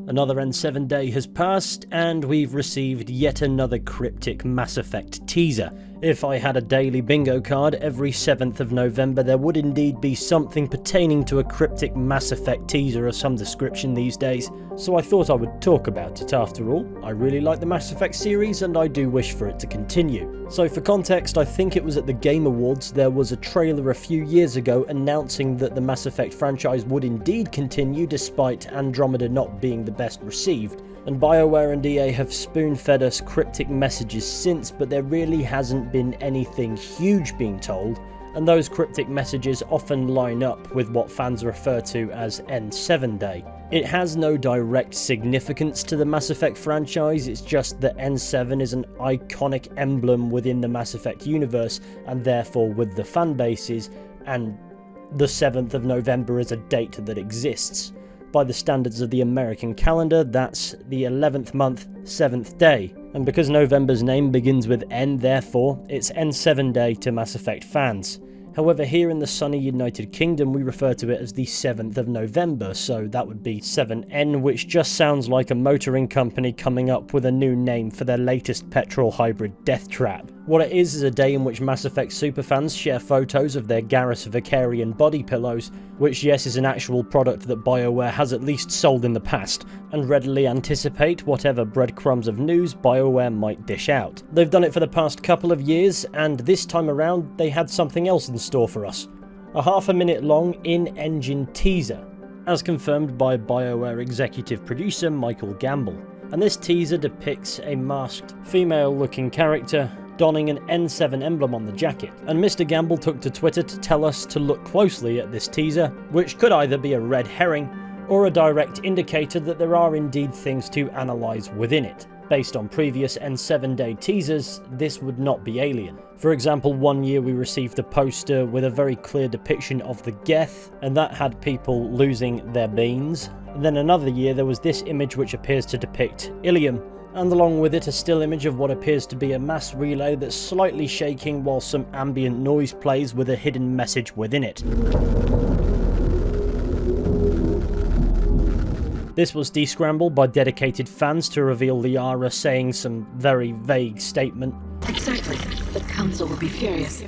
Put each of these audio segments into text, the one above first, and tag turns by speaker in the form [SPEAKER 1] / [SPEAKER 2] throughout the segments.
[SPEAKER 1] Another N7 day has passed, and we've received yet another Cryptic Mass Effect teaser. If I had a daily bingo card, every 7th of November there would indeed be something pertaining to a Cryptic Mass Effect teaser of some description these days, so I thought I would talk about it. After all, I really like the Mass Effect series and I do wish for it to continue. So for context, I think it was at the Game Awards there was a trailer a few years ago announcing that the Mass Effect franchise would indeed continue despite Andromeda not being the best received. And BioWare and EA have spoon-fed us cryptic messages since, but there really hasn't been anything huge being told, and those cryptic messages often line up with what fans refer to as N7 Day. It has no direct significance to the Mass Effect franchise, it's just that N7 is an iconic emblem within the Mass Effect universe, and therefore with the fan bases, and the 7th of November is a date that exists. By the standards of the American calendar, that's the 11th month, 7th day. And because November's name begins with N, therefore, it's N7 Day to Mass Effect fans. However, here in the sunny United Kingdom, we refer to it as the 7th of November, so that would be 7N, which just sounds like a motoring company coming up with a new name for their latest petrol hybrid death trap. What it is a day in which Mass Effect superfans share photos of their Garrus Vicarian body pillows, which yes is an actual product that BioWare has at least sold in the past, and readily anticipate whatever breadcrumbs of news BioWare might dish out. They've done it for the past couple of years, and this time around they had something else in store for us. A half-a-minute long in-engine teaser, as confirmed by BioWare executive producer Michael Gamble. And this teaser depicts a masked, female-looking character donning an N7 emblem on the jacket, and Mr. Gamble took to Twitter to tell us to look closely at this teaser, which could either be a red herring or a direct indicator that there are indeed things to analyse within it. Based on previous N7 Day teasers, this would not be alien. For example, one year we received a poster with a very clear depiction of the Geth, and that had people losing their beans. Then another year there was this image which appears to depict Ilium, and along with it a still image of what appears to be a mass relay that's slightly shaking while some ambient noise plays with a hidden message within it. This was descrambled by dedicated fans to reveal Liara saying some very vague statement.
[SPEAKER 2] Exactly. The Council will be furious,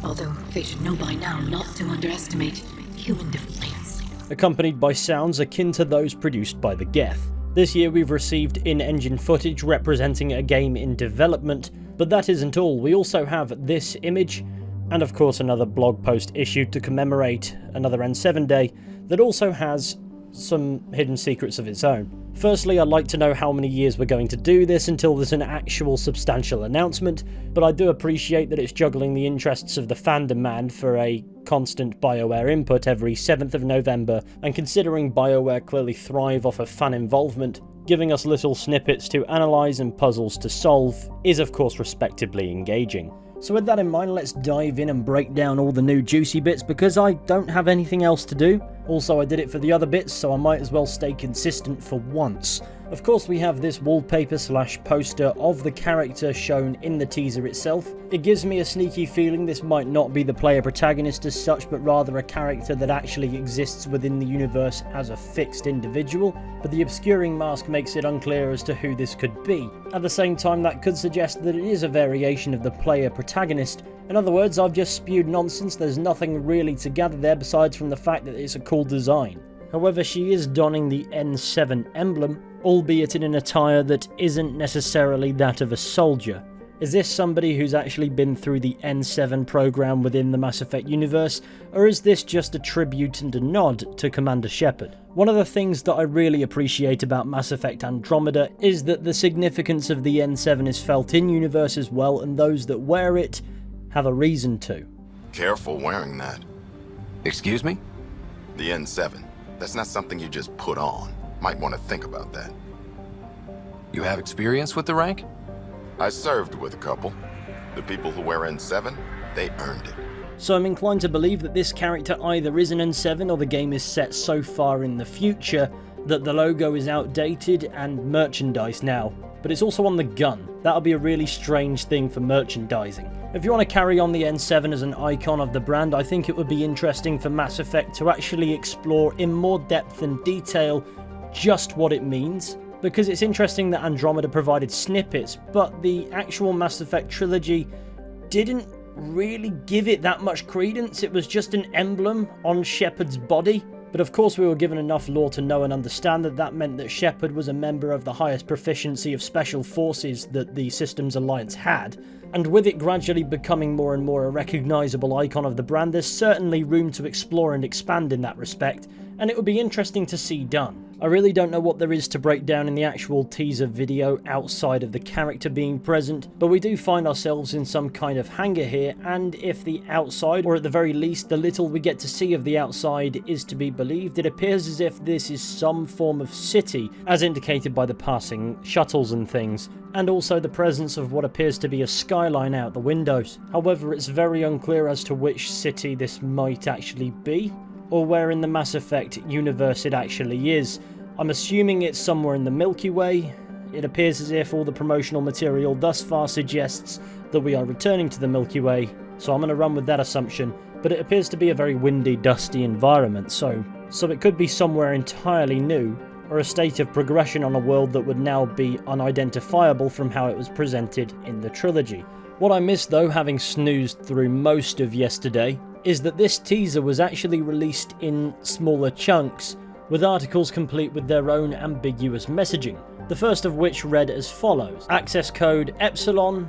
[SPEAKER 2] although they should know by now not to underestimate human defiance.
[SPEAKER 1] Accompanied by sounds akin to those produced by the Geth. This year we've received in-engine footage representing a game in development, but that isn't all. We also have this image, and of course another blog post issued to commemorate another N7 Day that also has some hidden secrets of its own. Firstly, I'd like to know how many years we're going to do this until there's an actual substantial announcement, but I do appreciate that it's juggling the interests of the fan demand for a constant BioWare input every 7th of November, and considering BioWare clearly thrive off of fan involvement, giving us little snippets to analyse and puzzles to solve is of course respectably engaging. So with that in mind, let's dive in and break down all the new juicy bits because I don't have anything else to do. Also, I did it for the other bits, so I might as well stay consistent for once. Of course, we have this wallpaper/poster of the character shown in the teaser itself. It gives me a sneaky feeling this might not be the player protagonist as such, but rather a character that actually exists within the universe as a fixed individual, but the obscuring mask makes it unclear as to who this could be. At the same time, that could suggest that it is a variation of the player protagonist. In other words, I've just spewed nonsense, there's nothing really to gather there besides from the fact that it's a cool design. However, she is donning the N7 emblem, albeit in an attire that isn't necessarily that of a soldier. Is this somebody who's actually been through the N7 program within the Mass Effect universe, or is this just a tribute and a nod to Commander Shepard? One of the things that I really appreciate about Mass Effect Andromeda is that the significance of the N7 is felt in-universe as well, and those that wear it have a reason to.
[SPEAKER 3] Careful wearing that.
[SPEAKER 4] Excuse me?
[SPEAKER 3] The N7. That's not something you just put on. Might want to think about that.
[SPEAKER 4] You have experience with the rank?
[SPEAKER 3] I served with a couple. The people who wear N7, they earned it.
[SPEAKER 1] So I'm inclined to believe that this character either is an N7 or the game is set so far in the future that the logo is outdated and merchandise now. But it's also on the gun. That'll be a really strange thing for merchandising. If you want to carry on the N7 as an icon of the brand, I think it would be interesting for Mass Effect to actually explore in more depth and detail just what it means, because it's interesting that Andromeda provided snippets, but the actual Mass Effect trilogy didn't really give it that much credence. It was just an emblem on Shepard's body. But of course we were given enough lore to know and understand that that meant that Shepard was a member of the highest proficiency of special forces that the Systems Alliance had, and with it gradually becoming more and more a recognisable icon of the brand, there's certainly room to explore and expand in that respect, and it would be interesting to see done. I really don't know what there is to break down in the actual teaser video outside of the character being present, but we do find ourselves in some kind of hangar here, and if the outside, or at the very least the little we get to see of the outside, is to be believed, it appears as if this is some form of city, as indicated by the passing shuttles and things, and also the presence of what appears to be a skyline out the windows. However, it's very unclear as to which city this might actually be, or where in the Mass Effect universe it actually is. I'm assuming it's somewhere in the Milky Way. It appears as if all the promotional material thus far suggests that we are returning to the Milky Way, so I'm going to run with that assumption, but it appears to be a very windy, dusty environment, so it could be somewhere entirely new, or a state of progression on a world that would now be unidentifiable from how it was presented in the trilogy. What I missed though, having snoozed through most of yesterday, is that this teaser was actually released in smaller chunks, with articles complete with their own ambiguous messaging. The first of which read as follows: access code Epsilon,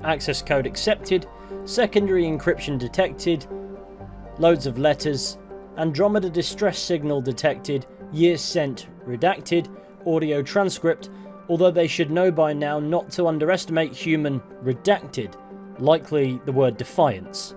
[SPEAKER 1] access code accepted, secondary encryption detected, loads of letters, Andromeda distress signal detected, year sent redacted, audio transcript, although they should know by now not to underestimate human redacted, likely the word defiance.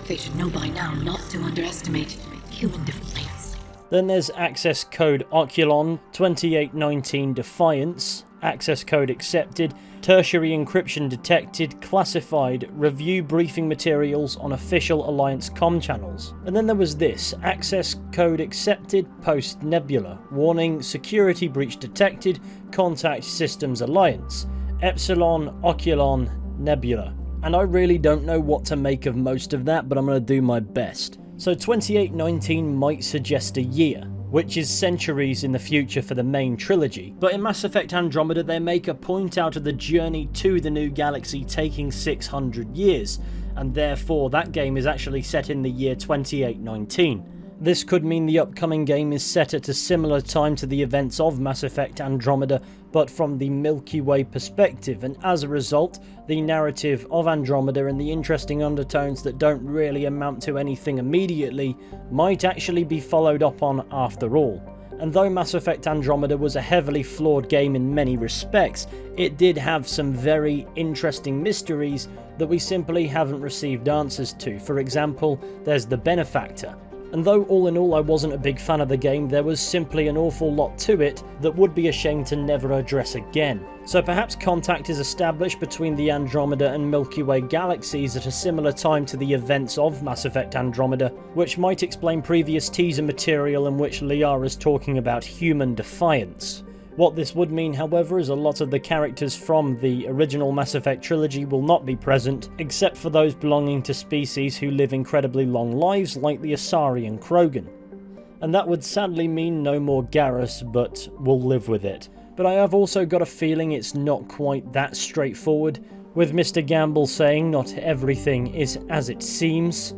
[SPEAKER 2] They should know by now not to underestimate human defiance.
[SPEAKER 1] Then there's access code Oculon 2819 Defiance, access code accepted, tertiary encryption detected, classified, review briefing materials on official Alliance comm channels. And then there was this, access code accepted, post Nebula, warning, security breach detected, contact Systems Alliance, Epsilon, Oculon, Nebula. And I really don't know what to make of most of that, but I'm going to do my best. So 2819 might suggest a year, which is centuries in the future for the main trilogy, but in Mass Effect Andromeda they make a point out of the journey to the new galaxy taking 600 years, and therefore that game is actually set in the year 2819. This could mean the upcoming game is set at a similar time to the events of Mass Effect Andromeda, but from the Milky Way perspective, and as a result, the narrative of Andromeda and the interesting undertones that don't really amount to anything immediately might actually be followed up on after all. And though Mass Effect Andromeda was a heavily flawed game in many respects, it did have some very interesting mysteries that we simply haven't received answers to. For example, there's the Benefactor. And though all in all I wasn't a big fan of the game, there was simply an awful lot to it that would be a shame to never address again. So perhaps contact is established between the Andromeda and Milky Way galaxies at a similar time to the events of Mass Effect Andromeda, which might explain previous teaser material in which Liara's talking about human defiance. What this would mean, however, is a lot of the characters from the original Mass Effect trilogy will not be present, except for those belonging to species who live incredibly long lives like the Asari and Krogan. And that would sadly mean no more Garrus, but we'll live with it. But I have also got a feeling it's not quite that straightforward, with Mr. Gamble saying not everything is as it seems.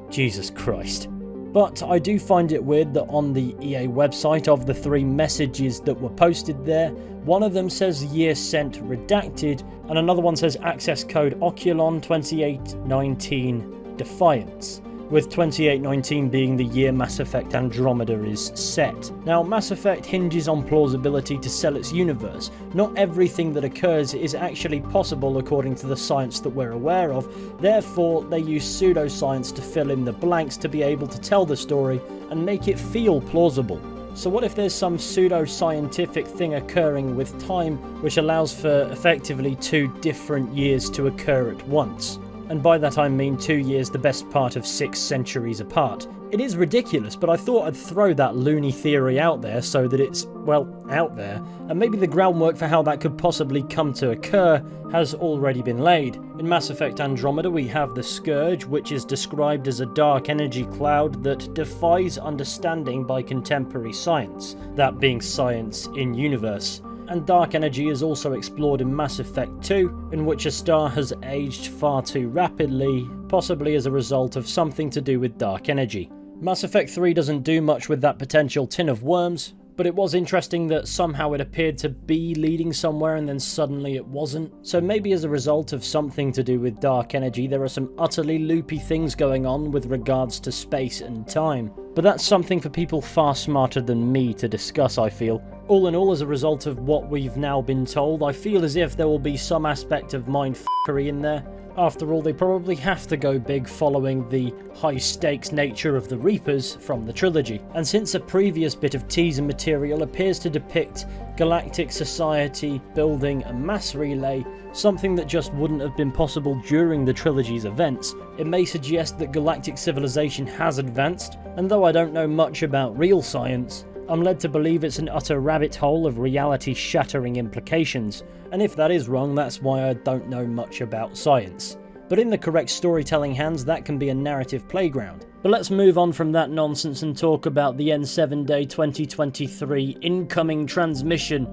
[SPEAKER 1] Jesus Christ. But I do find it weird that on the EA website, of the 3 messages that were posted there, one of them says year sent redacted, and another one says access code Oculon 2819 Defiance, with 2819 being the year Mass Effect Andromeda is set. Now, Mass Effect hinges on plausibility to sell its universe. Not everything that occurs is actually possible according to the science that we're aware of, therefore they use pseudoscience to fill in the blanks to be able to tell the story and make it feel plausible. So what if there's some pseudo-scientific thing occurring with time which allows for effectively 2 different years to occur at once? and by that I mean 2 years the best part of 6 centuries apart. It is ridiculous, but I thought I'd throw that loony theory out there so that it's, well, out there, and maybe the groundwork for how that could possibly come to occur has already been laid. In Mass Effect Andromeda we have the Scourge, which is described as a dark energy cloud that defies understanding by contemporary science, that being science in universe. And dark energy is also explored in Mass Effect 2, in which a star has aged far too rapidly, possibly as a result of something to do with dark energy. Mass Effect 3 doesn't do much with that potential tin of worms, but it was interesting that somehow it appeared to be leading somewhere and then suddenly it wasn't. So maybe as a result of something to do with dark energy, there are some utterly loopy things going on with regards to space and time. But that's something for people far smarter than me to discuss, I feel. All in all, as a result of what we've now been told, I feel as if there will be some aspect of mindfuckery in there. After all, they probably have to go big following the high-stakes nature of the Reapers from the trilogy. And since a previous bit of teaser material appears to depict galactic society building a mass relay, something that just wouldn't have been possible during the trilogy's events, it may suggest that galactic civilization has advanced, and though I don't know much about real science, I'm led to believe it's an utter rabbit hole of reality-shattering implications, and if that is wrong, that's why I don't know much about science. But in the correct storytelling hands, that can be a narrative playground. But let's move on from that nonsense and talk about the N7 Day 2023 incoming transmission,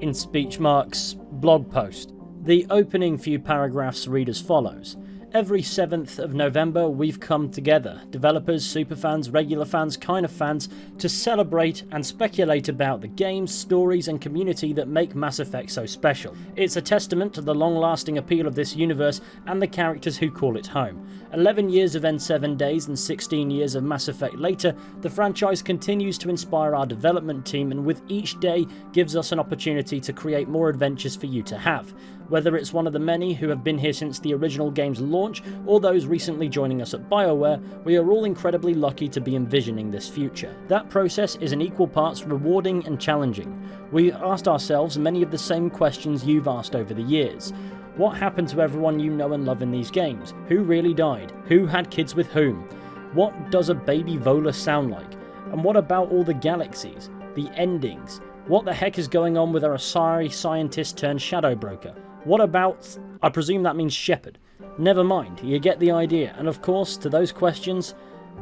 [SPEAKER 1] in speech marks, blog post. The opening few paragraphs read as follows. Every 7th of November we've come together, developers, superfans, regular fans, kind of fans, to celebrate and speculate about the games, stories and community that make Mass Effect so special. It's a testament to the long-lasting appeal of this universe and the characters who call it home. 11 years of N7 days and 16 years of Mass Effect later, the franchise continues to inspire our development team, and with each day gives us an opportunity to create more adventures for you to have. Whether it's one of the many who have been here since the original game's launch, or those recently joining us at BioWare, we are all incredibly lucky to be envisioning this future. That process is in equal parts rewarding and challenging. We asked ourselves many of the same questions you've asked over the years. What happened to everyone you know and love in these games? Who really died? Who had kids with whom? What does a baby Vola sound like? And what about all the galaxies? The endings? What the heck is going on with our Asari scientist turned shadow broker? What about, I presume that means Shepard. Never mind, you get the idea, and of course, to those questions,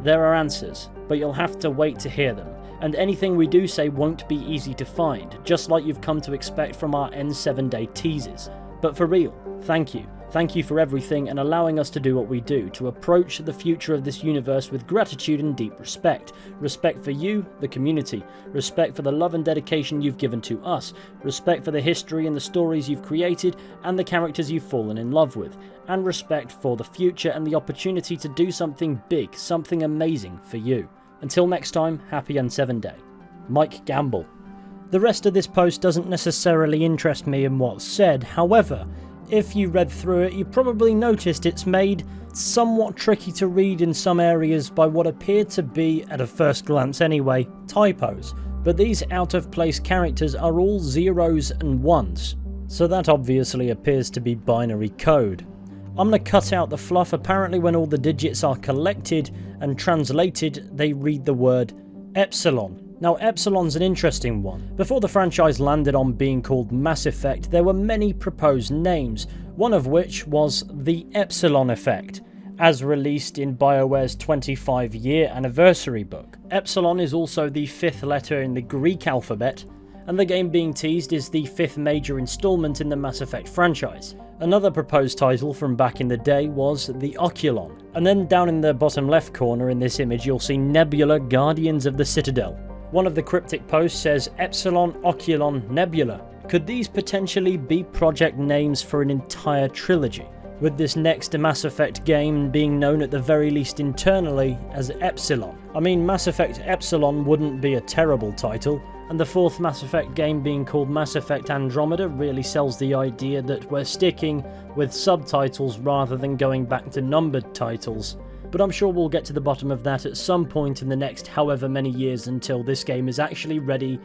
[SPEAKER 1] there are answers, but you'll have to wait to hear them. And anything we do say won't be easy to find, just like you've come to expect from our N7 Day teasers. But for real, thank you. Thank you for everything and allowing us to do what we do, to approach the future of this universe with gratitude and deep respect. Respect for you, the community. Respect for the love and dedication you've given to us. Respect for the history and the stories you've created and the characters you've fallen in love with. And respect for the future and the opportunity to do something big, something amazing for you. Until next time, happy N7 Day. Mike Gamble. The rest of this post doesn't necessarily interest me in what's said, however, if you read through it, you probably noticed it's made somewhat tricky to read in some areas by what appeared to be, at a first glance anyway, typos. But these out-of-place characters are all zeros and ones, so that obviously appears to be binary code. I'm gonna cut out the fluff. Apparently when all the digits are collected and translated, they read the word epsilon. Now, Epsilon's an interesting one. Before the franchise landed on being called Mass Effect, there were many proposed names, one of which was the Epsilon Effect, as released in BioWare's 25-year anniversary book. Epsilon is also the 5th letter in the Greek alphabet, and the game being teased is the 5th major installment in the Mass Effect franchise. Another proposed title from back in the day was the Oculon, and then down in the bottom left corner in this image you'll see Nebula Guardians of the Citadel. One of the Cryptic posts says Epsilon, Oculon, Nebula. Could these potentially be project names for an entire trilogy? With this next Mass Effect game being known at the very least internally as Epsilon. I mean, Mass Effect Epsilon wouldn't be a terrible title, and the 4th Mass Effect game being called Mass Effect Andromeda really sells the idea that we're sticking with subtitles rather than going back to numbered titles. But I'm sure we'll get to the bottom of that at some point in the next however many years until this game is actually ready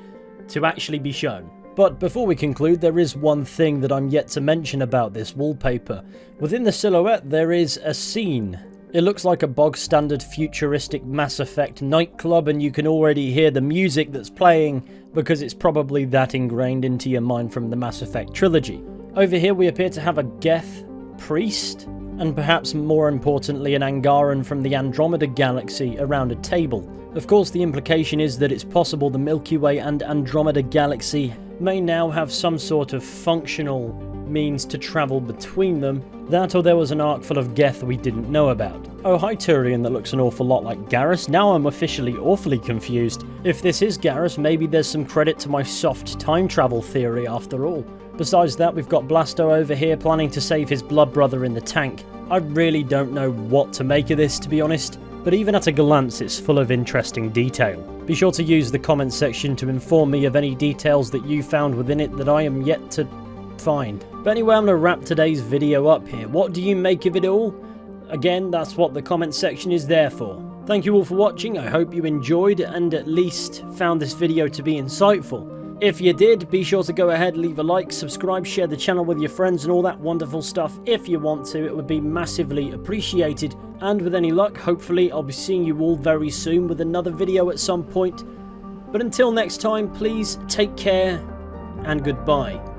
[SPEAKER 1] to actually be shown. But before we conclude, there is one thing that I'm yet to mention about this wallpaper. Within the silhouette there is a scene. It looks like a bog standard futuristic Mass Effect nightclub, and you can already hear the music that's playing because it's probably that ingrained into your mind from the Mass Effect trilogy. Over here we appear to have a Geth priest, and perhaps more importantly an Angaran from the Andromeda Galaxy around a table. Of course, the implication is that it's possible the Milky Way and Andromeda Galaxy may now have some sort of functional means to travel between them. That or there was an ark full of Geth we didn't know about. Oh, hi Turian, that looks an awful lot like Garrus. Now I'm officially awfully confused. If this is Garrus, maybe there's some credit to my soft time travel theory after all. Besides that, we've got Blasto over here planning to save his blood brother in the tank. I really don't know what to make of this, to be honest, but even at a glance it's full of interesting detail. Be sure to use the comment section to inform me of any details that you found within it that I am yet to find. But anyway, I'm going to wrap today's video up here. What do you make of it all? Again, that's what the comment section is there for. Thank you all for watching. I hope you enjoyed and at least found this video to be insightful. If you did, be sure to go ahead, leave a like, subscribe, share the channel with your friends and all that wonderful stuff if you want to. It would be massively appreciated. And with any luck, hopefully I'll be seeing you all very soon with another video at some point. But until next time, please take care and goodbye.